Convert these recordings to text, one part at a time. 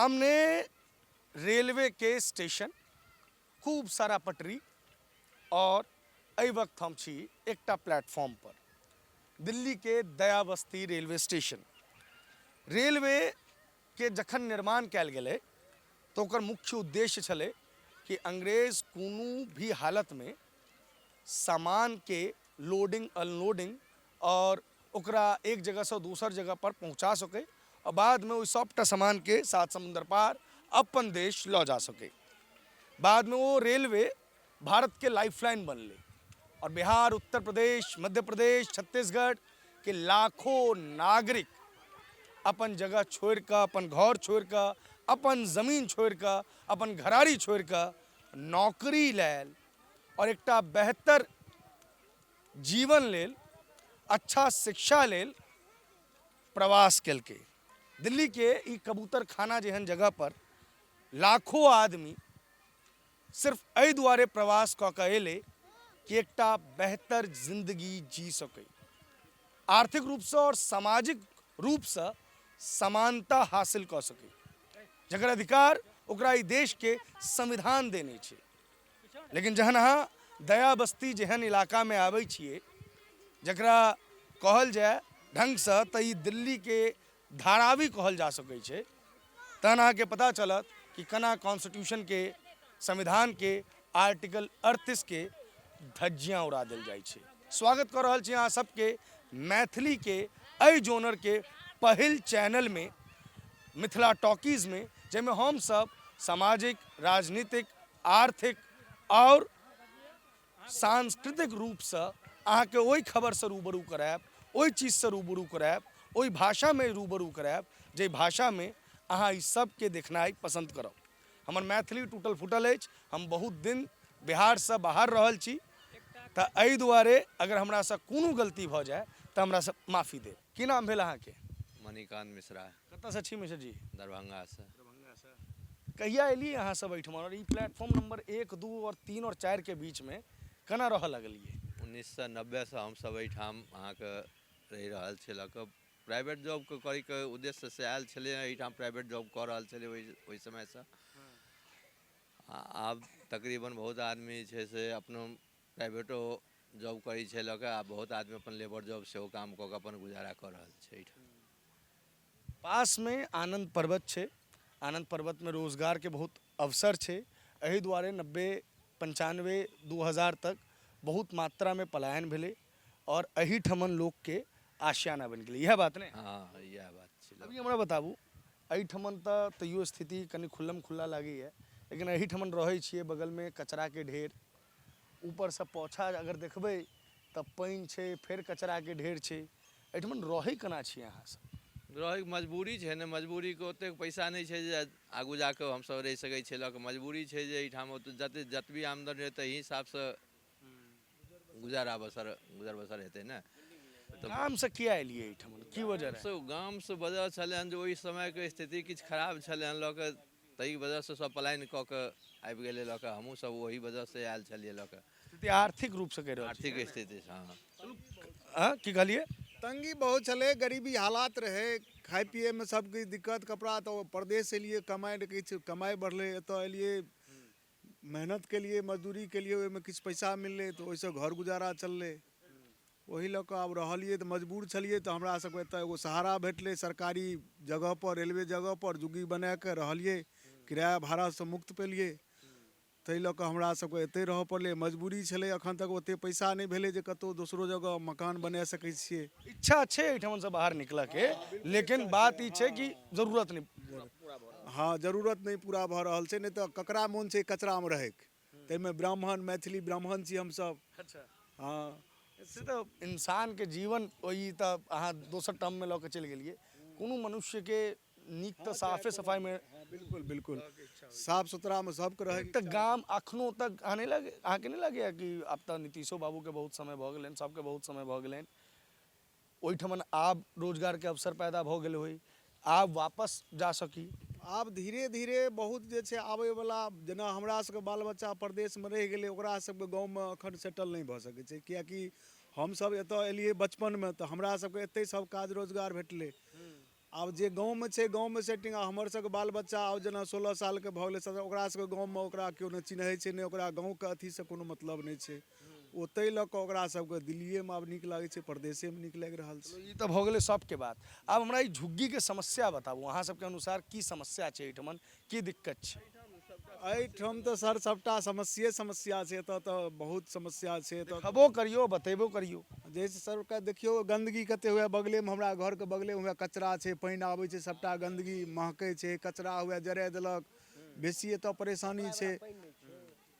सामने रेलवे के स्टेशन, खूब सारा पटरी और एहि वक्त हम छी एकटा प्लेटफॉर्म पर, दिल्ली के दया बस्ती रेलवे स्टेशन। रेलवे के जखन निर्माण कयल गेलै तो ओकर मुख्य उद्देश्य छलै कि अंग्रेज कोनो भी हालत में सामान के लोडिंग अनलोडिंग और ओकरा एक जगह से दूसर जगह पर पहुंचा सके और बाद में वो सबटा सामान के सात समुंदर पार अपन देश लऽ जा सके। बाद में वो रेलवे भारत के लाइफलाइन बनले और बिहार, उत्तर प्रदेश, मध्य प्रदेश, छत्तीसगढ़ के लाखों नागरिक अपन जगह छोड़ कर, अपन घर छोड़ कर, अपन जमीन छोड़ कर, अपन घरारी छोड़ कर नौकरी लेल और एकटा बेहतर जीवन लेल, अच्छा शिक्षा लेल प्रवास केलकै। दिल्ली के ई कबूतर खाना जेहन जगह पर लाखों आदमी सिर्फ एहि दुआरे प्रवास कऽ कऽ अयलै कि एकटा बेहतर जिंदगी जी सकै, आर्थिक रूप से और सामाजिक रूप से समानता हासिल कऽ सकै, जकर अधिकार ओकरा ई देश के संविधान देने छै। लेकिन जहन अहाँ दया बस्ती जेहन इलाका में आबै छियै, जकरा कहल जाए ढंग से तऽ ई दिल्ली के धारावी कहल जा सकै छै, तहन अहाँके पता चलत कि केना कॉन्स्टिट्यूशन के, संविधान के आर्टिकल 38 के धज्जियाँ उड़ा देल जाइ छै। स्वागत कर रहल छी अहाँ सबके मैथिली के एहि जोनर के पहिल चैनल में, मिथिला टॉकीज में, जैमे हम सब सामाजिक, राजनीतिक, आर्थिक और सांस्कृतिक रूप से अहाँके ओहि खबर से रूबरू करायब, ओहि चीज से रूबरू करायब, ओहि भाषा में रूबरू करायब जे भाषा में अहाँ ई सबके देखनाइ पसंद करब। हमर मैथिली टूटल फूटल अछि, हम बहुत दिन बिहार से बाहर रहल छी, तऽ एहि दुआरे अगर हमरा से कोनो गलती भऽ जाए तऽ हमरा से माफी देब। की नाम भेल अहाँके? मणिकांत मिश्रा। कतऽ से छी मिश्र जी? दरभंगा से। कहिया एलियै अहाँ सब एहिठमा और ई प्लेटफॉर्म नंबर 1, 2 और 3 और 4 के बीच में केना रहऽ लगलियै? 1990 से हम सब एहिठाम अहाँके रहि रहल छी, लऽ कऽ प्राइवेट जॉब के करै के उद्देश्य से आयल छलै, एहिठाम प्राइवेट जॉब कऽ रहल छलै ओहि समय से। आब तकरीबन बहुत आदमी छै से अपनो प्राइवेटो जॉब करै छै लऽ कऽ, आ बहुत आदमी अपन लेबर जॉब सेहो काम कऽ कऽ अपन गुजारा कऽ रहल छै एहिठाम। पास में आनंद पर्वत छै, आनंद पर्वत में रोजगार के बहुत अवसर छै, एहि दुआरे 90, 95, 2000 तक बहुत मात्रा में पलायन भेलै और एहिठमन लोग के आशियाना बनि गेलै। इएह बात ने? हाँ, इएह बात छै। अभी हमरा बताबू, एहिठमन तऽ तैयो स्थिति कनि खुल्लम खुल्ला लागैए, लेकिन एहिठमन रहै छियै बगल में कचरा के ढेर, ऊपर से पोछा अगर देखबै तऽ पानि छै, फेर कचरा के ढेर छै, एहिठमन रहै केना छियै अहाँ सब? रहैके मजबूरी छै ने, मजबूरी के ओतेक पैसा नहीं छै जे आगू जाके हम सब रहि सकै छियै, लऽ कऽ मजबूरी छै जे एहिठाम जतबी आमदनी रहतै ताहि हिसाब से गुजर बसर हेतै ने। गाम से किया एलियै एहिठमन, की वजह रहै? गाम से वजह छलै हन जे ओहि समय के स्थिति किछु खराब छलै हन, लऽ कऽ ताहि वजह से सब पलायन कऽ के आबि गेलै, लऽ कऽ हमहूँ सब ओही वजह से आयल छलियै लऽ कऽ। स्थिति आर्थिक रूप से कहि रहल छी? आर्थिक स्थिति से हाँ। हाँ, की कहलियै? तंगी बहुत चले, गरीबी हालात रहे, खाए पिए में सब किछु दिक्कत, कपड़ा तो प्रदेश एलिए कमाए, किछु कमाई बढ़ले, एतऽ एलिए मेहनत के लिए, मजदूरी के लिए, ओहिमे किछु पैसा मिलले तो ओहिसँ घर गुजारा चलले। वही लऽ कऽ आब रहलिए तऽ मजबूर छलिए, तऽ हमरा सबके एतऽ एगो सहारा भेटले, सरकारी जगह पर, रेलवे जगह पर जुगी बना के रहलिए, किराया भाड़ा से मुक्त पेलिए, ताहि लऽ कऽ हमरा सबके एतै रहऽ पड़लै, मजबूरी छलै। अखन तक ओते पैसा नहीं भेलै जे कतौ दोसरो जगह मकान बना सकै छियै। इच्छा छै एहिठमन से बाहर निकलऽ के, लेकिन बात ई छै कि जरूरत नहीं। हाँ, जरूरत नहीं पूरा भऽ रहल छै, नहीं तऽ ककरा मोन छै कचरा में रहैके, ताहिमे ब्राह्मण, मैथिली ब्राह्मण छी हमसब। अच्छा, हाँ, से तो इंसान के जीवन वही तऽ अहाँ दोसर टर्म में लऽ के चलि गेलियै। कोनो मनुष्य के नीक तऽ साफे सफाई में, बिल्कुल बिल्कुल साफ सुथरा में सबके रहे। तऽ गाम अखनो तक अहाँके नहीं लगैया कि आब तऽ नीतीशो बाबू के बहुत समय भऽ गेलनि, सबके बहुत समय भऽ गेलनि, ओहिठमन आब रोजगार के अवसर पैदा भऽ गेल होई, आब वापस जा सकी? आब धीरे धीरे बहुत जे छै आबै वाला, जेना हमरा सबके बाल बच्चा प्रदेश में रहि गेलै, ओकरा सबके गाँव में अखन सेटल नहीं भऽ सकै छै, कियाकि हम सब एतऽ एलिए बचपन में, तऽ हमरा सबके एतै सब काज रोजगार भेटलै। आब जे गाँवमे छै गाँवमे सेटिंग, हमर सबके बाल बच्चा आब जेना 16 सालके भऽ गेलै ओकरा सबके गाँवमे ओकरा केओ नहि चिन्है छै, नहि ओकरा गाँवके अथीसँ कोनो मतलब नहि छै। ओ ताहि लऽ कऽ ओकरा सबके दिल्लिएमे आब नीक लागै छै, परदेसेमे नीक लागि रहल छै। ई तऽ भऽ गेलै सबके बात। आब हमरा ई झुग्गीके समस्या बताबू, अहाँ सबके अनुसार की समस्या छै एहिठमन, की दिक्कत छै? एहिठाम तऽ सर सबटा समस्या छै, एतऽ तऽ बहुत समस्या छै एतऽ। खबो करियो, बतेबो करियो। जैसे सबके देखियो गंदगी कते हुए, बगलेमे हमरा घरके बगलेमे हुए कचरा छै, पानि आबै छै सबटा गंदगी महकै छै, कचरा हुए जरा देलक, बेसी एतऽ परेशानी छै।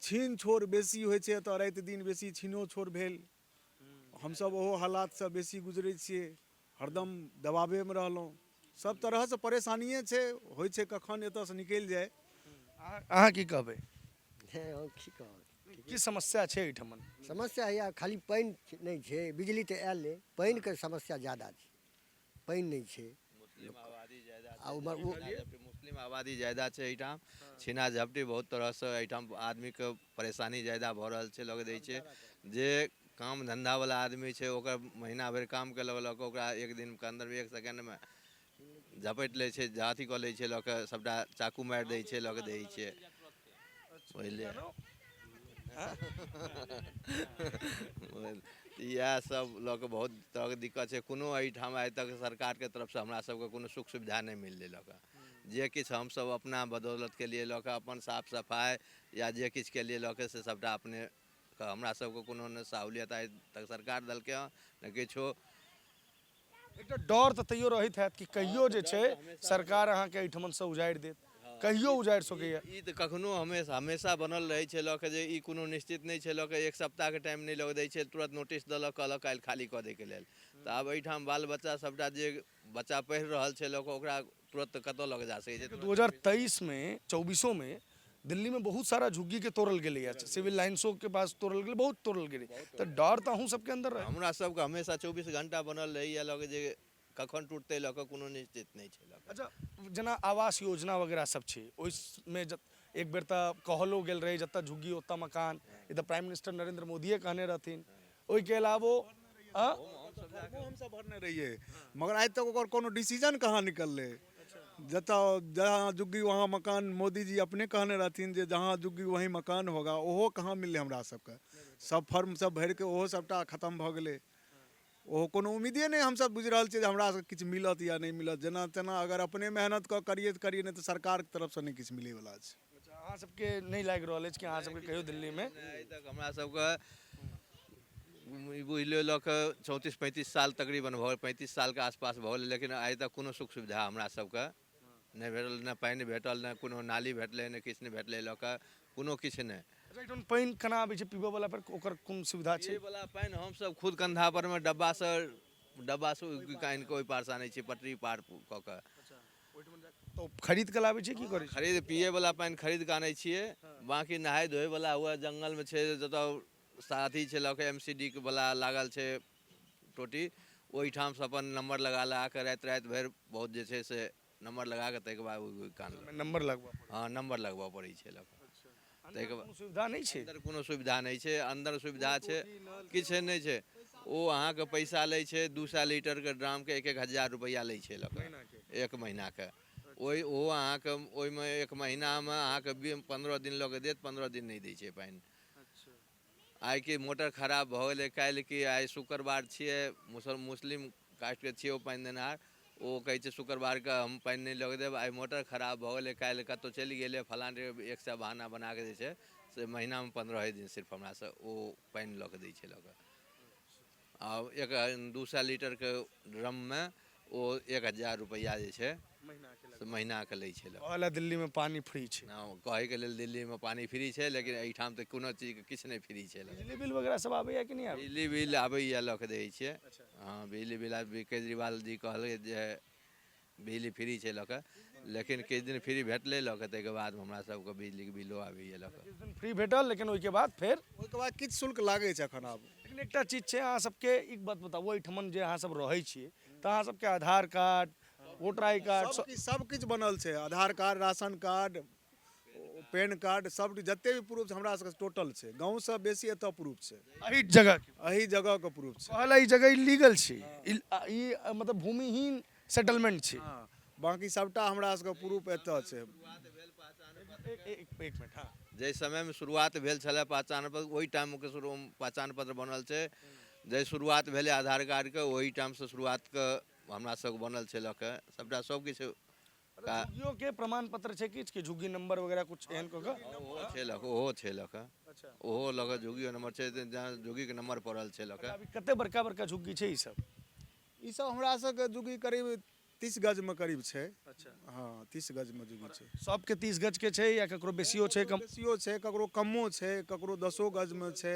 छीन छोर बेसी होइ छै एतऽ, राति दिन बेसी छीनो छोर भेल। हमसब ओहो हालातसँ बेसी गुजरै छियै, हरदम दबावेमे रहलहुँ। सब तरहसँ परेशानिए छै, होइ छै कखन एतऽसँ निकलि जाय। अहाँ की कहबै? की कहब, की समस्या छै एहिठमन? समस्या यऽ खाली पानि नहि छै, बिजली तऽ आयल अइ, पानिके समस्या ज़्यादा छै, पानि नहि छै। मुस्लिम आबादी ज्यादा आ उमहर ओ मुस्लिम आबादी ज्यादा छै एहिठाम, छीना झपटी बहुत तरहसँ एहिठाम आदमीके परेशानी ज्यादा भऽ रहल छै। लग दै छै जे काम धन्धावला आदमी छै ओकर महीना भरि काम केलक, लऽ कऽ ओकरा एक दिनके अन्दरमे 1 सेकेंडमे झपटि लै छै, अथी कऽ लै छै, लऽ कऽ सभटा चाकू मारि दै छै, लऽ कऽ दै छै। बुझलियै? इएह सब लऽ कऽ बहुत तरहके दिक्कत छै। कोनो एहिठाम आइ तक सरकारके तरफसँ हमरा सबके कोनो सुख सुविधा नहि मिललै। लऽ कऽ जे किछु हमसब अपना बदौलतके लिए लऽ कऽ अपन साफ सफाइ या जे किछुके लिए लऽ कऽ से सभटा अपने हमरा सबके कोनो नहि सहूलियत आइ तक सरकार देलकै हँ ने किछो। एकटा डर तऽ तैयो रहैत हैत कि कहियो जे छै सरकार अहाँके एहिठमनसँ उजाड़ि देत, कहियो उजाड़ि सकैए। ई तऽ कखनो हमेशा बनल रहै छै। लऽ कऽ जे ई कोनो निश्चित नहि छै, लऽ कऽ 1 सप्ताहके टाइम नहि लऽ दै छै, तुरंत नोटिस देलक, कहलक काल्हि खाली कऽ दैके लेल। तऽ आब एहिठाम बाल बच्चा सभटा जे बच्चा पढ़ि रहल छै लऽ कऽ ओकरा तुरंत कतऽ लऽ कऽ जा सकै छै? 2023 में 24 में दिल्ली में बहुत सारा झुग्गी के तोड़ल गेलै, सिविल लाइन्सों के पास तोड़ल गेलै, बहुत तोड़ल गेलै। तऽ डर तऽ अहूँ सबके अंदर रहे। हमरा सबके हमेशा 24 घंटा बनल रहैए, लऽ कऽ जे कखन टूटतै लऽ कऽ कोनो निश्चित नहीं छै। लऽ कऽ अच्छा, जेना आवास योजना वगैरह सब छै, ओहिमे एक बेर तऽ कहलो गेल रहे जतऽ झुग्गी ओतऽ मकान, ई तऽ प्राइम मिनिस्टर नरेंद्र मोदिये कहने रहथिन। ओहिके अलावो हमसब भरने रहिए, मगर आइ तक ओकर कोनो डिसीजन कहाँ निकललै। जतऽ जहाँ झुग्गी वहाँ मकान, मोदी जी अपने कहने रहथिन जे जहाँ झुग्गी वहीं मकान होगा, ओहो कहाँ मिललै हमरा सबके। सब फॉर्म सब भरि के ओहो सबटा खत्म भऽ गेलै। ओहो कोनो उम्मीदे नहीं, हमसब बुझि रहल छियै जे हमरा सबके किछु मिलत या नहीं मिलत। जेना तेना अगर अपने मेहनत कऽ करिए तऽ करिए, नहीं तऽ सरकारके तरफसँ नहीं किछु मिलैवला छै। अहाँ सबके नहीं लागि रहल अछि कि अहाँ सबके कहियो दिल्ली में? आइ तक हमरा सबके बुझि लियौ लऽ कऽ 34-35 साल तकरीबन भऽ गेल, 35 सालके आसपास भऽ गेलै, लेकिन आइ तक कोनो सुख सुविधा हमरा सबके नहीं भेटल। नहि पानि भेटल, नहि कोनो नाली भेटलै, नहि किछु नहीं भेटलै। लऽ कऽ कोनो किछु नहीं। अच्छा, एहिठाम पानि केना आबै छै पीबऽ वाला पर, ओकर कोन सुविधा छै? पीबयवला पानि हमसब खुद कंधा परमे डब्बासँ कानि कऽ ओहि पारसँ आनै छियै, पटरी पार कऽ कऽ। तो खरीद के लाबै छै की करै छै? खरीद पियैवला पानि खरीद कऽ आनै छियै। बाँकी नहाय धोयवला हुए जङ्गलमे छै, जतऽ साथी छै लऽ कऽ MCD वला लागल छै टोटी, ओहिठामसँ अपन नम्बर लगा कऽ राति भरि बहुत जे छै से नम्बर लगा कऽ ताहिके बाद नंबर लगबऽ पड़ै? हाँ, नम्बर लगबऽ पड़ै छै। लऽ कऽ ताहिके बाद कोनो सुविधा नहीं छै? अंदर कोनो सुविधा नहीं छै। अंदर सुविधा छै, किछु नहीं छै। ओ अहाँके पैसा लै छै 200 लीटरके ड्रामके 1-1 हजार रुपैआ लै छै लऽ कऽ, 1 महीनाके। ओहो अहाँके ओहिमे 1 महीनामे अहाँके 15 दिन लऽ कऽ देत, 15 दिन नहीं दै छै पानि। आइ कि मोटर खराब भऽ गेलै, काल्हि कि आइ शुक्रवार छियै, मुस्लिम कास्टके छियै ओ पानि देनिहार, ओ कहै छै शुक्रवारके हम पानि नहीं लऽ कऽ देब। आइ मोटर खराब भऽ गेलै, काल्हि कतहु चलि गेलै फलान, 100 बहाना बना कऽ जे छै से महीनामे 15 दिन सिर्फ हमरासँ ओ पानि लऽ कऽ दै छै। लऽ कऽ आ 200 लीटरके ड्रममे ओ 1000 रुपैआ जे छै से महीनाके लै छै। कहला दिल्ली में पानी फ्री छै? कहैके लेल दिल्लीमे पानी फ्री छै, लेकिन एहिठाम तऽ कोनो चीजके किछु नहीं फ्री छै। बिजली बिल वगैरह सब आबैया कि नहीं आबै? बिजली बिल आबैए, लऽ कऽ दै छियै। हाँ, बिजली बिल केजरीवाल जी कहलकै जे बिजली फ्री छै लऽ कऽ, लेकिन किछु दिन फ्री भेटलै लऽ कऽ, ताहिके बाद हमरा सबके बिजलीके बिलो आबैए लऽ कऽ। किछु दिन फ्री भेटल, लेकिन ओहिके बाद फेर ओहिके बाद किछु शुल्क लागै छै एखन आब। लेकिन एकटा चीज छै, अहाँ सबके एक बात बताबू, एहिठमन जे अहाँ सब रहै छियै तऽ अहाँ सबके Aadhaar card, voter I card सब किछु बनल छै। Aadhaar card, ration card, PAN card, सब जते भी प्रूफ हमरा सबके टोटल छै। गाँवसँ बेसी एतऽ प्रूफ छै, एही जगह के? एही जगहके प्रूफ छै। कहला ई जगह इलीगल छै, ई मतलब भूमिहीन सेटलमेंट छै। हाँ बाकी सबटा हमरा सबके प्रूफ एतऽ छै। एक मिनट, हाँ जाहि समयमे शुरुआत भेल छलै पहचान पत्र, ओहि टाइमके शुरू पहचान पत्र बनल छै। जाहि शुरुआत भेलै आधार कार्डके, ओहि टाइमसँ शुरुआतके हमरा सबके बनल छै लऽ के सबटा सबकिछु। झुग्गियों के प्रमाण पत्र छै किछ कि झुग्गी नंबर वगैरह कुछ एहन कऽ कऽ? ओहो छै लऽ के, ओहो लऽ के झुग्गी नंबर छै, जहाँ झुग्गीके नंबर पड़ल छै लऽ के। अभी कते बड़का बड़का झुग्गी छै ई सब? ई सब हमरा सबके जुगी करीब 30 गज में करीब छै। अच्छा, हाँ 30 गज में जुगी छै। सबके 30 गज के छै या ककरो बेसियो छै कम? बेसियो छै, ककरो कमो छै, ककरो 10 गज में छै,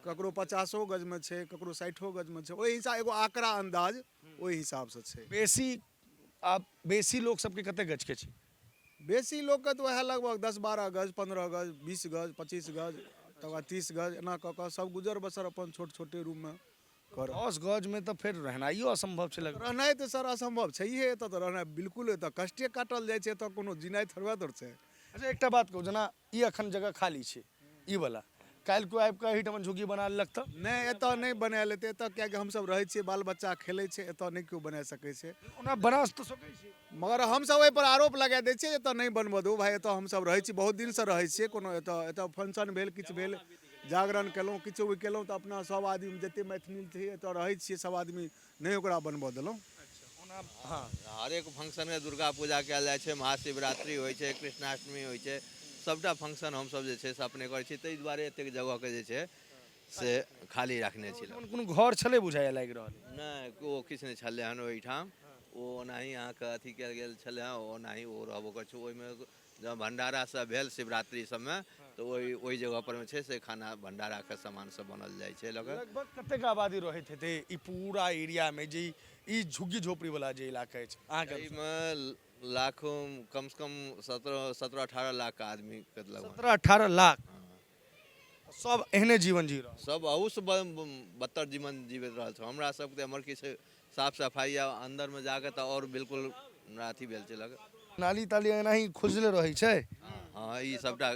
ककरो 50 गज में छै, ककरो 60 गज में छै। ओहि हिसाब एगो आंकड़ा अंदाज ओहि हिसाब से छै। बेसी लोग सबके कते गज के छै? बेसी लोग के तो वह लगभग 10-12 गज, 15 गज, 20 गज, 25 गज, तकर बाद 30 गज, एना कऽ कऽ सब गुजर बसर अपन छोट छोटे रूम में कर। 10 गज में तो फिर रहनाइयो असंभव छै लग। रहनाइ तो सर असंभव छै ही, एतऽ तो रहनाइ बिल्कुल, एतऽ कष्टे काटल जाइ छै, एतऽ कोनो जिनाइ थोड़बे दर छै। अच्छा एकटा बात कहू, जेना ई अखन जगह खाली छै ई वाला, काल्हि कोई आबि कऽ एहिठाम झुग्गी बना लेलक तऽ? नहीं एतऽ नहीं बनायल हेतै, एतऽ कियाकि हमसब रहै छियै, बाल बच्चा खेलै छै, एतऽ नहीं केओ बना सकै छै। ओना बना तऽ सकै छै, मगर हमसब ओहि पर आरोप लगा दै छियै, एतऽ नहीं बनबऽ दू भाई, एतऽ हमसब रहै छी, बहुत दिन से रहै छियै। कोनो एतऽ फंक्शन भेल, किछु भेल, जागरण केलहुँ, किछु भी केलहुँ तऽ अपना सब आदमी जते मैथिली छै एतऽ रहै छियै, सब आदमी नहीं ओकरा बनबऽ देलहुँ। ओना हाँ हरेक फंक्शनमे दुर्गा पूजा कयल जाइ छै, महाशिवरात्रि होइ छै, कृष्णाष्टमी होइ छै, सबटा फंक्शन हमसब जे छै से अपने करै छी। ताहि दुआरे एतेक जगहके जे छै से खाली रखने छी। कोनो घर छलै बुझाइए लागि रहल है। नहि ओ किछु नहि छलै हन ओहिठाम, ओ ओनाही अहाँके अथी कयल गेल छलै हँ, ओनाही ओ रहबो करै छै। ओहिमे जब भंडारा सब भेल शिवरात्रि सबमे तऽ ओहि जगह पर में छै से खाना भंडारा के सामान सब बनल जाइ छै। लगभग कतेक आबादी रहैत हेतै ई पूरा एरिया में, जे ई झुग्गी झोपड़ी वाला जे इलाका अछि अहाँके? एहिमे लाखों कम से कम 17-18 लाख आदमी के लगभग। 17-18 लाख सब एहने जीवन जी रहल? सब अहूसँ बदतर जीवन जीवित रहल छै। हमरा सबके एम्हर किछु साफ सफाइ या अन्दरमे जाके तऽ आओर बिल्कुल हमरा अथी भेल छै लगे। नाली ताली एनाही खुजले रहै छै? हाँ ई सबटा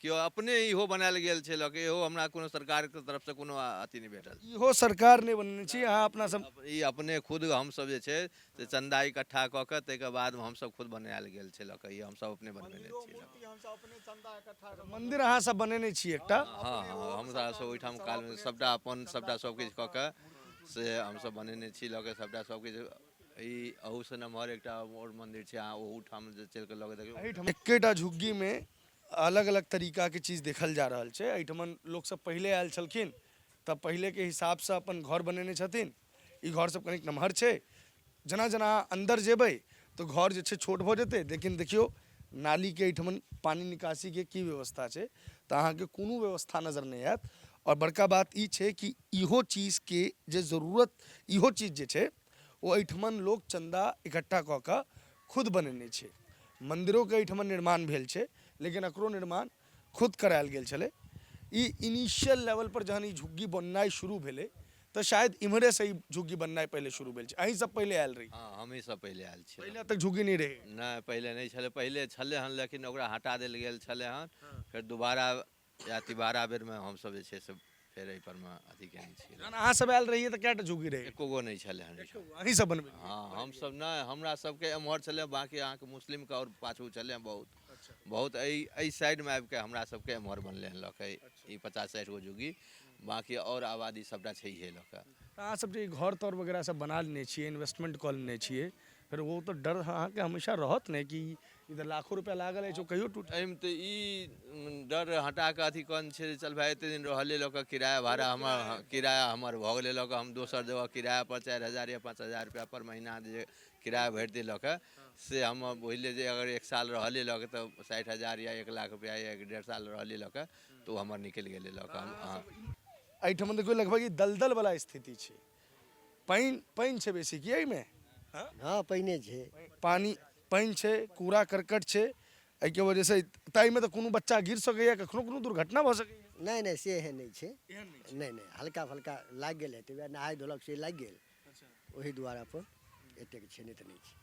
केओ अपने इहो बनायल गेल छै लगे, इहो हमरा कोनो सरकारके तरफसँ कोनो अथी नहि भेटल। इहो सरकार नहि बनेने छी, अहाँ अपना सब? ई अपने खुद हमसब जे छै से चंदा इकट्ठा कऽ के ताहिके बाद हमसब खुद बनायल गेल छै लगे, ई हमसब अपने बनेने छियै। मंदिर अहाँ सब बनेने छी एकटा? हाँ हाँ हमरा सब ओहिठाम कालमे सबटा अपन सबटा सबकिछु कऽ के से हमसब बनेने छी लगे, सबटा सबकिछु। ई अहूसँ नमहर एकटा और मंदिर छै, अहाँ ओहूठाम जे चलि कऽ लगे देखियौ। एहिठाम एकेटा झुग्गी में अलग अलग तरीका के चीज देखल जा रहल छै। एहिठमन लोग सब पहले आयल छलखिन तब पहले के हिसाब से अपन घर बनेने छथिन। ई घर सब कनिक नमहर छै, जेना जेना अंदर जेबै तो घर जे छै छोट भऽ जेतै। लेकिन देखियौ नाली के एहिठमन पानी निकासी के की व्यवस्था छै, तऽ अहाँके कोनो व्यवस्था नजर नहीं आयत। और बड़का बात ई छै कि इहो चीज के जे जरूरत, इहो चीज जे छै वो एहिठमन लोग चंदा इकट्ठा कऽ कऽ खुद बनेने छै। मंदिरों के एहिठमन निर्माण भेल छै, लेकिन एकरो निर्माण खुद करायल गेल छलै। ई इनिशियल लेवल पर जहन ई झुग्गी बननाइ शुरू भेलै तऽ शायद इम्हरे से ही झुग्गी बननाइ पहले शुरू भेल छै। अहीं सब पहले आयल रही? हाँ हमही सब पहिले आयल छी। पहले तक झुग्गी नहीं रहे? नहीं पहले नहीं छलै, पहले छलै हन लेकिन ओकरा हटा देल गेल छलै हन। फेर दोबारा या तिबारा बेरमे हमसब जे छै से फेर एहि परमे अथी केने छियै। जहन अहाँ सब आयल रहिए तऽ कएटा झुग्गी रहे? एको गो नहीं छलै हन एहिठाम। अहीं सब बनबे? हाँ हमसब नहीं, हमरा सबके एम्हर छलै, बाकी अहाँके मुस्लिमके और पाछू छलै बहुत बहुत। एहि साइडमे आबि कऽ हमरा सबके एम्हर बनलै हन लऽ के ई 50-60 गो झुग्गी, बाकी और आबादी सबटा छैहे लऽ के। अहाँ सब जे घर तर वगैरह सब बना लेने छियै, इन्वेस्टमेंट कऽ लेने छियै, फिर वो तो डर अहाँके हमेशा रहत ने कि इधर लाखों रुपया लागल है जो कहियो टूट? एहिमे तऽ ई डर हटा कऽ अथी कन छै, चल भाई एते दिन रहले लऽ कऽ किराया भाड़ा हमर भऽ गेलै लऽ कऽ, हम दोसर जगह किराया पर 4000 या 5000 रुपया पर महीना जे किराया भरि दै लऽ कऽ, से हम बुझलिए जे अगर 1 साल रहले लऽ कऽ तऽ 60,000 या 1 लाख रुपया या 1.5 साल रहले लऽ कऽ तऽ ओ हमर निकलि गेलै लऽ कऽ। एहिठमन देखियौ लगभग ई दलदल वाला स्थिति छै। पानि छै बेसी कि एहिमे? हाँ पहिने छै। पानि छै, कूड़ा करकट छै, एहिके वजह से ताहिमे तऽ कोनो बच्चा गिर सकैए, कखनो कोनो दुर्घटना भऽ सकैए। नहीं नहीं से एहन नहीं छै। एहन नहि छै। नहीं नहीं हल्का फल्का लागि गेल हेतै, वएह नहाय धोलक से लागि गेल, ओही दुआरे पर एतेक छै, नहीं तऽ नहीं छै।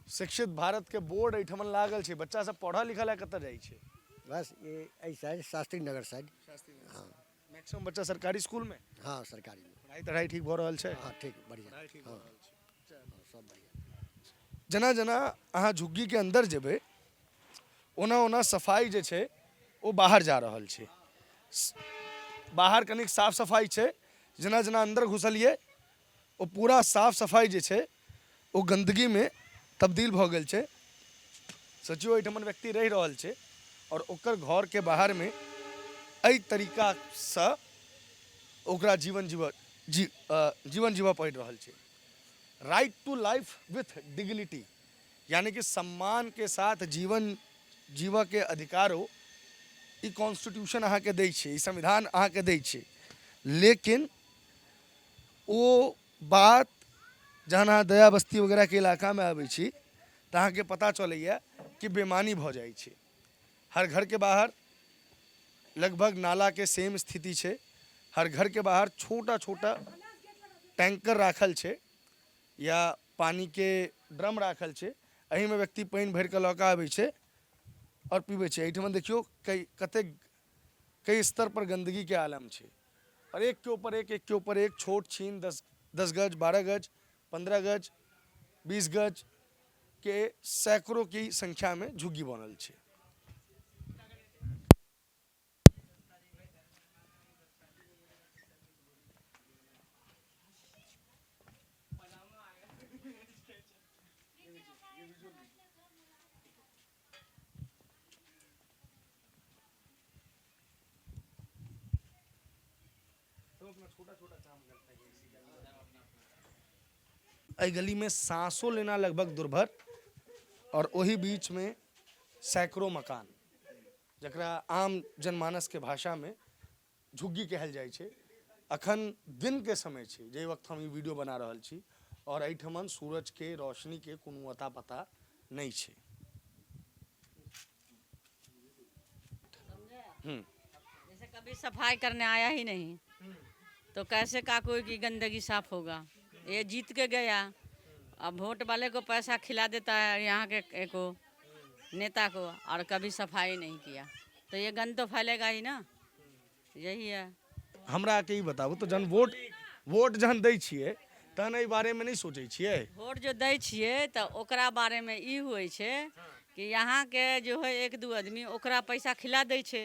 शिक्षित भारत के बोर्ड एहिठमन लागल छै, बच्चा सब पढ़ऽ लिखऽ लए कतऽ जाइ छै? बस ये एहि साइड शास्त्री नगर साइड। हाँ मैक्सिमम बच्चा सरकारी स्कूल में? हाँ सरकारी में। पढ़ाई तढ़ाई ठीक भऽ रहल छै? हाँ ठीक बढ़िया। हाँ हाँ सब बढ़िया। जना जना अहाँ झुग्गी के अंदर जेबै ओना ओना सफाई जे छै ओ बाहर जा रहल छै। बाहर कनिक साफ सफाई छै, जना जना अंदर घुसलिए ओ पूरा साफ सफाई जे छै ओ गंदगी में तब्दील भऽ गेल छै। सोचियो एहिठमन व्यक्ति रहि रहल छै और ओकर घर के बाहर में एहि तरीका से ओकरा जीवन जीवऽ पड़ि रहल छै। Right to life with dignity, यानी कि सम्मान के साथ जीवन जीवऽ के अधिकारो ई कॉन्स्टिट्यूशन अहाँके दै छै, ई संविधान अहाँके दै छै। लेकिन ओ बात जहन अहाँ दया बस्ती वगैरह के इलाका में आबै छी तऽ अहाँके पता चलैया कि बेमानी भऽ जाइ छै। हर घर के बाहर लगभग नाला के सेम स्थिति छै। हर घर के बाहर छोटा छोटा टैंकर राखल छै या पानी के ड्रम राखल छै, एही में व्यक्ति पानि भरि कऽ लऽ कऽ आबै छै और पीबै छै। एहिठमन देखियो कई स्तर पर गंदगी के आलम छै और एक के ऊपर एक छोट छीन 10 गज, 12 गज, 15 गज, 20 गज के सैकड़ों की संख्या में झुग्गी बनल छै। एहि गली में सांसों लेना लगभग दुर्भर और वही बीच में सैकड़ों मकान, जकरा आम जनमानस के भाषा में झुग्गी कहल जाइ छै। अखन दिन के समय छै जे वक्त हम ई वीडियो बना रहल छी और एहिठमन सूरज के रोशनी के कोनो अता पता नहीं छै। जैसे कभी सफाई करने आया ही नहीं तो कैसे का कोई की गंदगी साफ होगा। ये जीत के गया, अब वोट वाले को पैसा खिला देता है यहाँ के एको नेता को, और कभी सफाई नहीं किया तो ये गंद तो फैलेगा ही ना। यही है। हमरा के ई बताबू तो जहन वोट जहन दै छियै तहन एहि बारे में नहीं सोचै छियै? वोट जो दै छियै तो ओकरा बारे में ई हुए छे कि यहाँ के जो है एक दो आदमी ओकरा पैसा खिला दै छे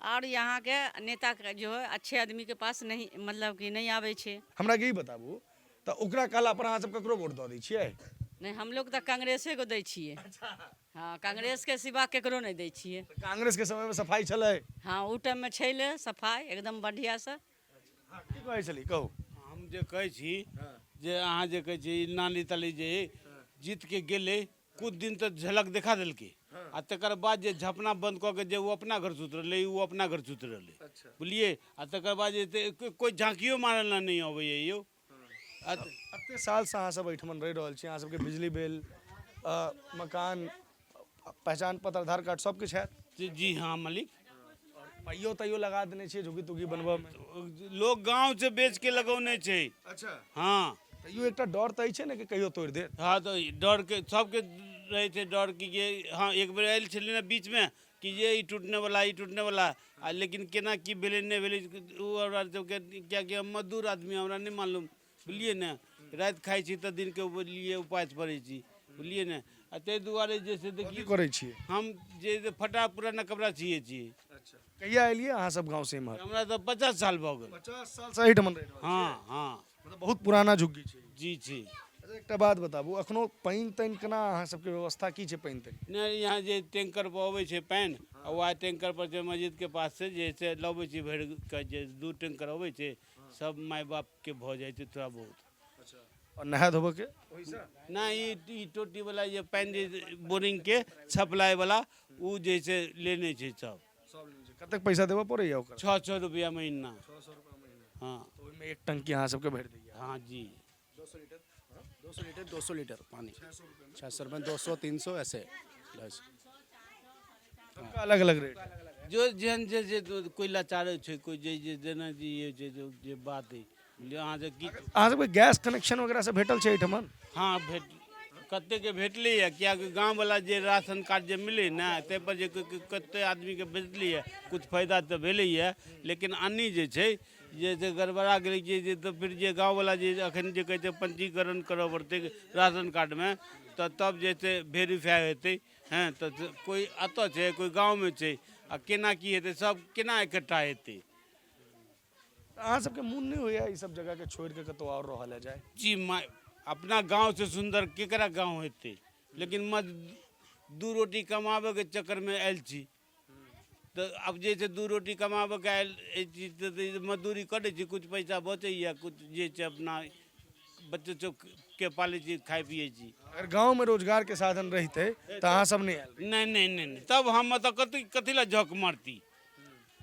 और यहाँ के नेता जो है अच्छे आदमी के पास नहीं, मतलब कि नहीं आवे छे। हमरा के ई बताबू तो ओकरा काला पर अहाँ सब ककरो वोट दऽ दै छियै? नहीं, हम लोग तो कांग्रेसे को दै छियै। हाँ, कांग्रेस के सिवा केकरो नहीं दै छियै। कांग्रेस के समय में सफाई छलै? हाँ, उ टाइम में छलै सफाई एकदम बढ़िया से। की कहै छली कहू? हम जे कहै छी जे अहाँ जे कहै छी नाली ताली जे जीत के गेले कुछ दिन तो झलक देखा देलकै आ तकर बाद जे झपना बंद कऽ के जे वो अपना घर सुत रहलै, वो अपना घर सुत रहलै, बुझलिए। आ तकर बाद जे कोई झांकियो मारल ना नहीं अबैए यौ। एते साल से अहाँ सब एहिठमन रहि रहल छी, अहाँ सबके बिजली बिल, मकान, पहचान पत्र, आधार कार्ड सब किछु हैत? जी हाँ मालिक। पाइयो तैयो लगा देने छियै झुग्गी तुग्गी बनबऽ में? लोग गांव से बेच के लगौने छै। अच्छा, हाँ तैयो एकटा डर तऽ छै ने कि कहियो तोड़ि देत? हाँ, तो डर के सबके रहे थे डर कि ये हाँ एक बेर आयल छलै ना बीच में कि ये ई टूटने वाला आ लेकिन केना की भेलै नहीं भेलै उ हमरा सबके क्या कि हम मजदूर आदमी हमरा नहीं मालूम, बुझलिए ना। रात खाइ छी तऽ दिन के लिए उपास पड़ै छी, बुझलिए ना। आ ताहि दुआरे जे से की देखिए करै छियै? हम जे फटा पुराना कपड़ा सिए छी। अच्छा, कहिया एलियै अहाँ सब गांव से इम्हर? हमरा तो 50 साल भऽ गेल। 50 साल से एहिठमन रहि रहल छी? हाँ हाँ मतलब बहुत पुराना झुग्गी छै। जी छी। अच्छा, एकटा बात बताबू, अखनो पानि तानि केना अहाँ सबके व्यवस्था की छै पानि तानि? नहीं, यहाँ जे टैंकर पर अबै छै पानि आ वएह टैंकर पर जे मस्जिद के पास से जे से लबै छी भरि के जे 2 टैंकर अबै छै, सब माय बाप के भऽ जाइ छै थोड़ा बहुत। अच्छा, और नहा धोबऽ के ओहिसँ? ना ई टोटी वाला जे पानि जे बोरिंग के सप्लाई वाला उ जे से लेने छै सब। कतेक पैसा देबऽ पड़ैया ओकर? 600 रुपया महीना। 600 रुपया महीना। हाँ तो ओहिमे एक टंकी अहाँ सबके भरि दैया? हाँ जी। 200 लीटर पानी 600 रुपये, 200 300 ऐसे बस। सबका अलग अलग रेट? जो जेहन जे कोई लाचार छै, कोई जे जेना जी ये जे बात है अहाँ जे की अहाँ सबके गैस कनेक्शन वगैरह से भेटल छै एहिठमन? हाँ कते के भेटलैए, किएकि गाँववला जे राशन कार्ड जे मिलै ने ताहिपर जे कते आदमीके भेटलैए, किछु फायदा तऽ भेलैए। लेकिन अन्नी जे छै जे गड़बड़ा गेलै जे तऽ फिर जे गाँववला जे एखन जे कहै छै पंजीकरण करऽ पड़तै राशन कार्डमे, तो तब जैसे वेरीफाई हेतै हैं तो कोई अतः छै कोई गाँव में छै आ केना की हेतै सब केना इकट्ठा हेतै। अहाँ सबके मोन नहीं होया ई सब जगह के छोड़ के कतौ और रहल जाए? जी अपना गांव से सुंदर केकरा गांव हेतै, लेकिन दू रोटी कमाबे के चक्कर में आयल छी। तो अब जैसे दू रोटी कमाबे के आयल छी तो मजदूरी करे छी, कुछ पैसा बचैया, कुछ जे छै अपना बच्चे सब के पाले छी, खाए पिए छी। अगर गांव में रोजगार के साधन रहते तो अहाँ सब नहीं आयल? नहीं तब हम तो कथी ला झक मारती।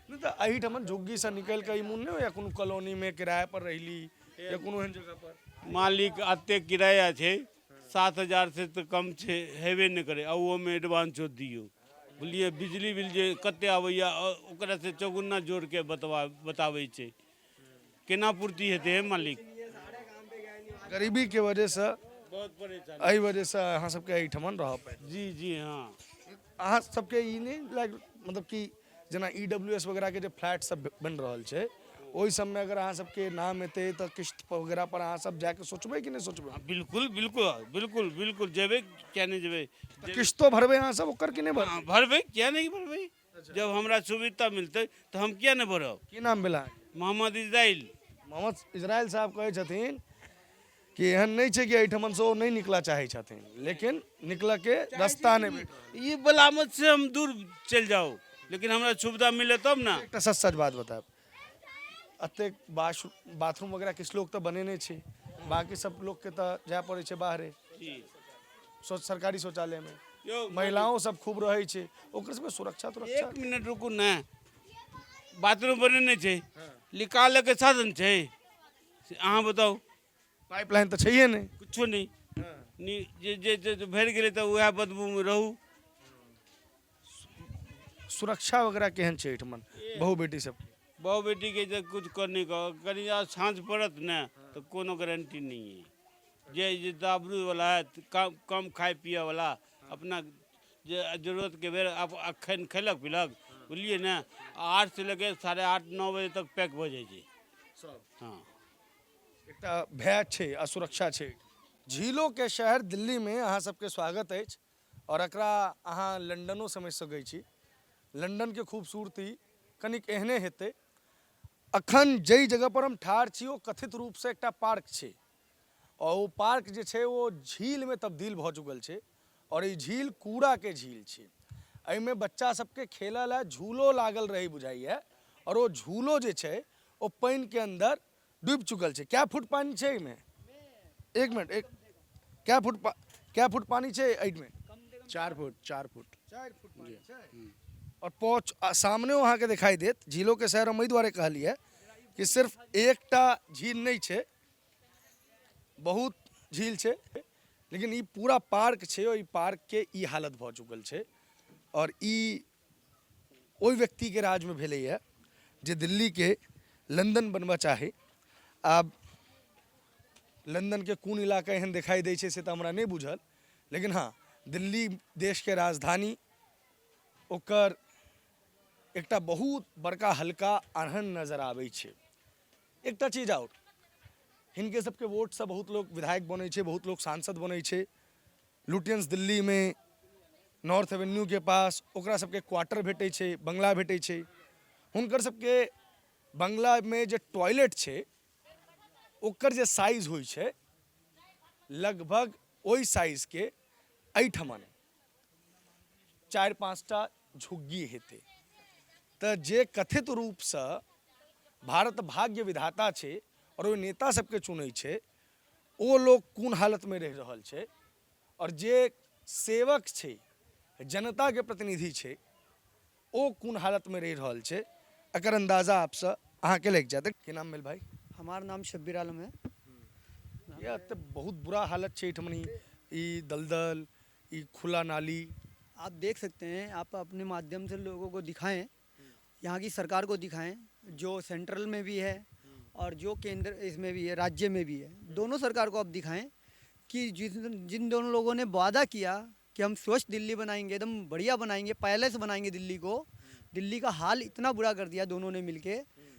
नहीं तो अहिठमन झुग्गी से निकल के ई मोन नहीं होया कोनो कॉलोनी में किराया पर रहली या कोनो एहन जगह पर? मालिक अते किराया छै 7,000 से तो कम छै, हेबे नहीं करे। आ वो में एडवांसो दियो, बोलिए बिजली बिल जे कते आबैया ओकरा से चौगुना जोड़ के बताबै छै, केना पूर्ति हेतै हे मालिक। गरीबी के वजह से बहुत परेशान। एहि वजह से अहाँ सबके एहिठमन रह पाए। जी हाँ। अहाँ सबके ई नहीं लाग मतलब कि जना EWS वगैरह के जो फ्लैट सब बन रहल छै ओहि सब में अगर अहाँ सबके नाम एतै तो किस्त वगैरह पर अहाँ सब जाके सोचबै कि नहीं सोचबै? बिल्कुल बिल्कुल बिल्कुल बिल्कुल जेबे, क्या नहीं जेबे। किस्तो भरबै अहाँ सब ओकर कि नहीं भरबै? हाँ, भरबै, क्या नहीं भरबै। जब हमरा सुविधा मिलते तो हम क्या नहीं भरब। की नाम भेला? मोहम्मद इजराइल। मोहम्मद इजराइल साहब कहै छथिन कि एहन नहीं छै कि एहिठमन से ओ नहीं निकला चाहे छथिन, लेकिन निकल के रास्ता नहीं भेट। ये बलामत से हम दूर चल जाओ, लेकिन हमरा सुविधा मिले तब ना। एक सच बात बताब, अतेक बाथरूम वगैरह किस लोग तो बने नहीं छे, बाकी सब लोग के तो जाए पड़े छे बाहरे सरकारी शौचालय में। महिलाओं सब खूब रहे छे, ओकर सब सुरक्षा एक मिनट रुकू ना, बाथरूम बने नहीं छे, निकाले के साधन छे, अहाँ बताओ। पाइपलाइन तो चाहिए नहीं, कुछो नहीं। जे भर गए तो वह बदबू में रहू। सुरक्षा वगैरह केहन छे एहिठमन बहु बेटी सब? बहु बेटी के जे कुछ करने का कहीं सांझ पड़त ना तो कोनो गारंटी नहीं है। जे दाबरू वाला है, कम खाए पिए वाला, अपना जे जरूरत के बेर अखन खेलक पिलक, बुझलिए ना, 8 से लेके 8:30-9 बजे तक पैक हो जाए छै। हाँ, एकटा भय छे, असुरक्षा छे। झीलों के शहर दिल्ली में अहाँ सबके स्वागत अछि और एकरा अहाँ लंदनो समझ सकै छी। लंदन के खूबसूरती कनिक एहने हेतै। अखन जई जगह पर हम ठाढ़ छी ओ कथित रूप से एकटा पार्क छे और वो पार्क जे छे वो झील में तब्दील भ चुकल छे और ई झील कूड़ा के झील छे। एहिमे बच्चा सबके खेलऽ ला झूलो लागल रही बुझाइए और वो झूलो जे छे वो पानि के अंदर डूब चुकल छे। क्या फुट पानी छे एहिमे? एक मिनट, क्या फुट पानी छे एहिमे? 4 फुट 4 फुट। 4 फुट पानी छे और पहुँच सामने वहाँ के दिखाई देत। झीलों के शहर हम एहि दुआरे कहलिए कि सिर्फ एकटा झील नहीं छे, बहुत झील छे, लेकिन ई पूरा पार्क छे और ई पार्क के ई हालत भ चुकल छे और ई ओहि व्यक्ति के राज में भेलै है जे दिल्ली के लंदन बनबा चाहे। आब लंदन के कोन इलाका एहन दिखाई दै छे से तो हमरा नहीं बुझल, लेकिन हाँ दिल्ली देश के राजधानी, ओकर एकटा बहुत बड़का हल्का अरहन नजर आबै छे। एकटा चीज और, हिनके सबके वोट से बहुत लोग विधायक बने छे, बहुत लोग सांसद बने छे। लुटियंस दिल्ली में नॉर्थ एवेन्यू के पास ओकरा सबके क्वार्टर भेटे छे, बंगला भेटे छे। हुनकर सबके बंगला में जे टॉयलेट छे ओकर जे साइज होइ छे लगभग ओहि साइज के एहिठमन 4-5टा झुग्गी हेतै। तो जे कथित रूप से भारत भाग्य विधाता छे और वो नेता सबके चुनै छे, वो लोग कोन हालत में रह रहल छे और जे सेवक छे, जनता के प्रतिनिधि छे, वो कोन हालत में रह रहल छे, एकर अंदाजा आपसे अहाँ के लग जाते। के नाम भेल भाई? हमारा नाम शब्बीर आलम है। ये तो बहुत बुरा हालत छे एहिठमन, ई दलदल, ई खुला नाली। आप देख सकते हैं, आप अपने माध्यम से लोगों को दिखाएं, यहाँ की सरकार को दिखाएं, जो सेंट्रल में भी है और जो केंद्र इसमें भी है, राज्य में भी है, दोनों सरकार को आप दिखाएं कि जिन दोनों लोगों ने वादा किया कि हम स्वच्छ दिल्ली बनाएंगे, एकदम बढ़िया बनाएंगे, पैलेस बनाएंगे दिल्ली को, दिल्ली का हाल इतना बुरा कर दिया दोनों ने मिलके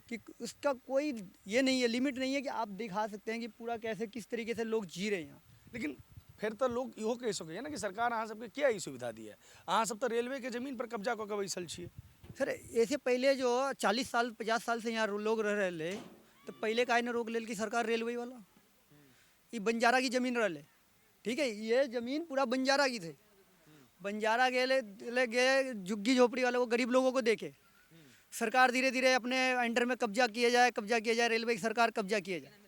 कि उसका कोई ये नहीं है, लिमिट नहीं है कि आप दिखा सकते हैं कि पूरा कैसे किस तरीके से लोग जी रहे हैं यहाँ। लेकिन फिर तो लोग इहो कह सके ना कि सरकार अहाँ सबके क्या ई सुविधा दी है, अहाँ सब तो रेलवे के जमीन पर कब्जा कऽ के बैसल छिए। सर ऐसे पहले जो 40 साल 50 साल से यहाँ लोग रह रहे तो पहले काहे न रोक लेल की सरकार रेलवे वाला, ये बंजारा की जमीन रहे, ठीक है, ये जमीन पूरा बंजारा की थे, बंजारा गए झुग्गी झोपड़ी वालों को, गरीब लोगों को देके सरकार धीरे धीरे अपने अंडर में कब्जा किया जाए, रेलवे की सरकार कब्जा किया जाए।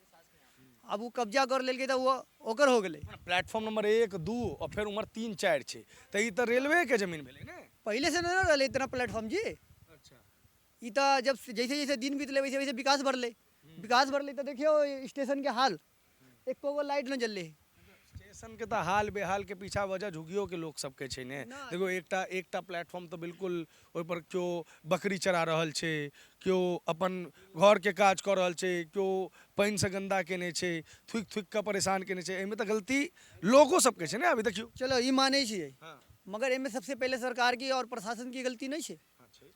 अब वो कब्जा कर लेल के तो वो ओकर हो गए। प्लेटफॉर्म नंबर 1, 2 और फिर उमर 3, 4 छे, तो ई तो रेलवे के जमीन भेले ना। पहले से ना रहे इतना प्लेटफॉर्म जी। अच्छा, ई तो जब जैसे जैसे दिन बीतले वैसे वैसे विकास बढ़ले तो देखियो स्टेशन के हाल, एक को लाइट न जल स्टेशन के तो हाल बेहाल के पीछा वजह झुगियो के लोग सबके छे ने। देखो एकटा प्लेटफॉर्म तो बिल्कुल ओइ पर क्यों बकरी चरा रहल छे, क्यों अपन घर के काज कर रहल छे, क्यों पानी से गंदा केने छे, थुक थुक का परेशान केने छे, एमे तो गलती लोगों सबके छे ने। अभी देखियो चलो ये माने छिए, हाँ। मगर एमे सबसे पहले सरकार की और प्रशासन की गलती नहीं है।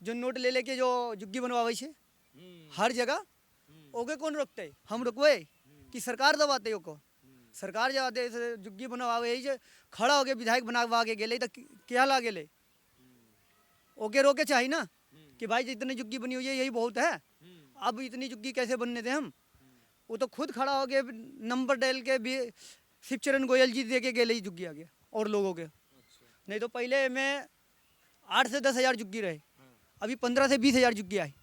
जो नोट ले लेके जो जुग्गी बनवावे छे हर जगह, ओके कौन रोकते? हम रोकवे कि सरकार दबाते ओको? सरकार जब आते जुग्गी बनवावे यही खड़ा हो गए विधायक बनवा के गेले तो क्या ला गेले, ओके रोके चाहिए ना कि भाई जितनी जुग्गी बनी हुई है यही बहुत है, अब इतनी जुग्गी कैसे बनने दें हम? वो तो खुद खड़ा हो गए नंबर डाल के भी शिवचरण गोयल जी दे के गेले ही जुग्गी आ गया और लोगों के। नहीं तो पहले में 8 से 10 हज़ार जुग्गी रहे, अभी 15 से 20 हज़ार जुग्गी आई।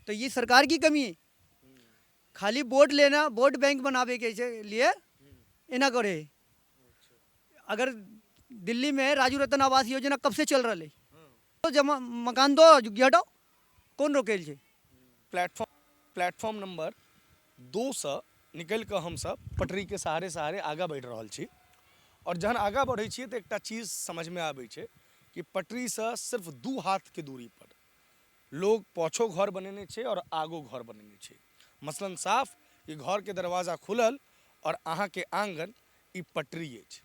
तो ये सरकार की कमी है, खाली वोट लेना, वोट बैंक बनावे के लिए इना करे। अगर दिल्ली में राजू रतन आवास योजना कब से चल रहा है, तो जमा मकान दो जुग्गी हटाओ, कौन रोके छे? प्लेटफॉर्म नंबर 2 से निकल कर हम सब पटरी के सहारे आगा बढ़ रहल छी। और जहन आगा बढ़े छिए तो एक चीज समझ में आवे छे कि पटरी से सिर्फ 2 हाथ के दूरी पर लोग पाछो घर बनेने छे और आगो घर बनेने छे। मसलन साफ कि घर के दरवाजा खुलल और अहाँ के आंगन ई पटरी अछि।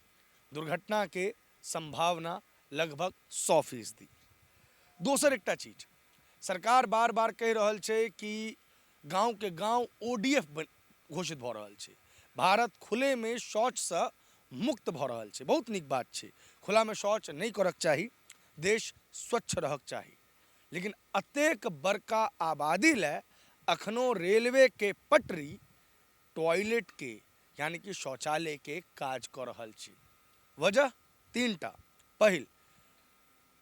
दुर्घटना के संभावना लगभग 100%। दोसर एकटा चीज सरकार बार बार कह रहल छे कि गांव के गांव ODF घोषित भ रहल छे, भारत खुले में शौच से मुक्त भ रहल छे। बहुत नीक बात छे, खुला में शौच नहीं करक चाही, देश स्वच्छ रहक चाही। लेकिन अतेक बड़का आबादी ले अखनो रेलवे के पटरी टॉयलेट के यानी कि शौचालय के काज कर रहल छी। वजह 3टा। पहिल,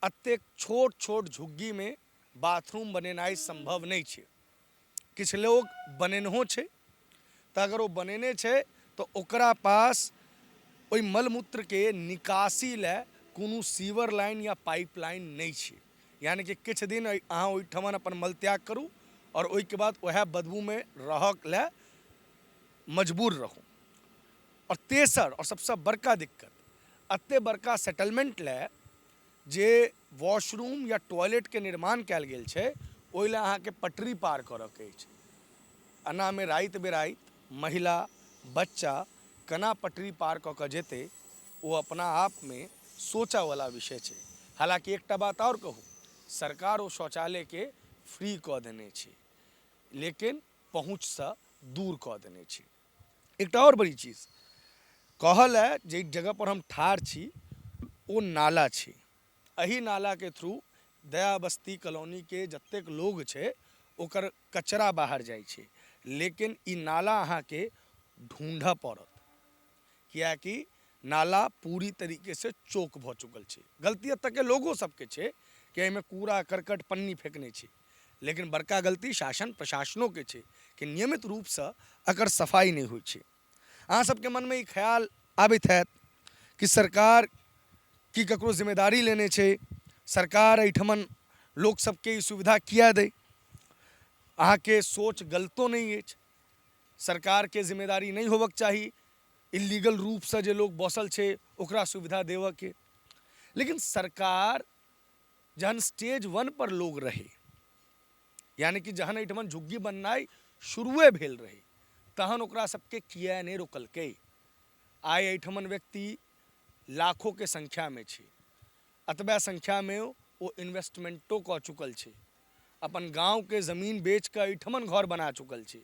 अतेक छोट छोट झुग्गी में बाथरूम बनेनाई संभव नहीं छे। किछ लोग बनेनहो छे, तो अगर वो बनेने छे तो ओकरा पास ओई मलमूत्र के निकासी ले कोनो सीवर लाइन या पाइप लाइन नहीं छे। यानी कि किछ दिन अहाँ ओहिठमन अपन मल त्याग करू और ओहि के बाद वह बदबू में रहक ले मजबूर रहूँ। और तेसर और सबसे बड़का दिक्कत, अते बड़का सेटलमेंट ले जे वॉशरूम या टॉयलेट के निर्माण कयल गेल छे, ओहि ले अहाँ के पटरी पार करऽ के अछि। अना में राइत बेराइत महिला बच्चा कना पटरी पार कऽ के जेते, वो अपना आप में सोचा वाला विषय छे। हालांकि एकटा बात और कहूँ, सरकार वो शौचालय के फ्री कऽ देने छे, लेकिन पहुँच से दूर कऽ देने छे। एकटा और बड़ी चीज कहल है, जे जगह पर हम ठार छी वो नाला छे। एही नाला के थ्रू दया बस्ती कॉलोनी के जतेक लोग छे ओकर कचरा बाहर जाय छे, लेकिन ई नाला अहाँ के ढूंढ पड़त, कियाकि नाला पूरी तरीके से चौक भ चुकल छे। गलती तक के लोगों सबके छे कि एहिमे कूड़ा करकट पन्नी फेंकने छे, लेकिन बड़का गलती शासन प्रशासनों के छे कि नियमित रूप से अगर सफाई नहीं होइ छे। अहाँ सबके मन में ई ख्याल आबित हैत कि सरकार की ककरो जिम्मेदारी लेने छे, सरकार एहिठमन लोग सबके ई सुविधा किया दे। अहाँ के सोच गलतो नहीं अछि, सरकार के जिम्मेदारी नहीं होबक चाही इलीगल रूप से जे लोग बसल छे ओकरा सुविधा देवऽ के। लेकिन सरकार जहन स्टेज 1 पर लोग रहे, यानी कि जहन एहिठमन झुग्गी बननाई शुरुए भेल रहे, तहन ओकरा सबके किया नहीं रोकलकै। आइ एहिठमन व्यक्ति लाखों के संख्या में छे, अतबा संख्या में वो इन्वेस्टमेंटो कऽ चुकल छे, अपन गांव के जमीन बेच कर एहिठमन घर बना चुकल छे।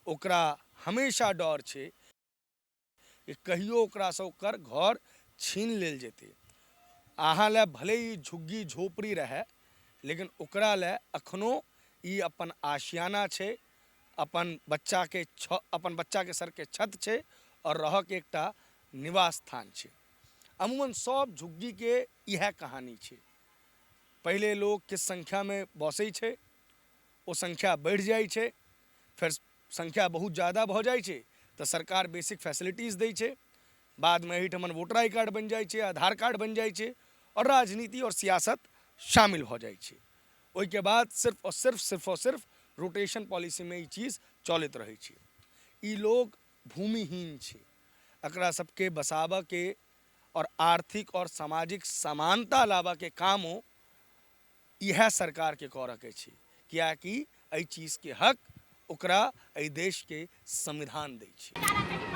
ओकरा हमेशा डर छे कि कहियो ओकरासँ ओकर घर छीन लेल जेतै। अहाँ लए भले ही झुग्गी झोपड़ी रहे, लेकिन ओकरा लए अखनो ई अपन आशियाना छै, अपन बच्चाके सरके छत छै और रहक एकटा निवास स्थान छै। अमूमन सब झुग्गीके इएह कहानी छै। पहिले लोग किस संख्या में बसै छै, वो संख्या बढ़ि जाइ छै, फिर संख्या बहुत ज़्यादा भऽ जाइ छै तऽ सरकार बेसिक फैसिलिटीज़ दै छै, बादमे एहिठमन वोटर आई कार्ड बनि जाइ छै, आधार कार्ड बनि जाइ छै और राजनीति और सियासत शामिल भऽ जाइ छै। ओहिके बाद सिर्फ और सिर्फ रोटेशन पॉलिसी में ई चीज़ चलैत रहै छै। ई लोग भूमिहीन छै, एकरा सबके बसाबऽ के और आर्थिक और सामाजिक समानता लाबऽ के कामो इएह सरकार के करऽ के छै, कियाकि एहि चीज के हक ओकरा एहि देश के संविधान दै छै।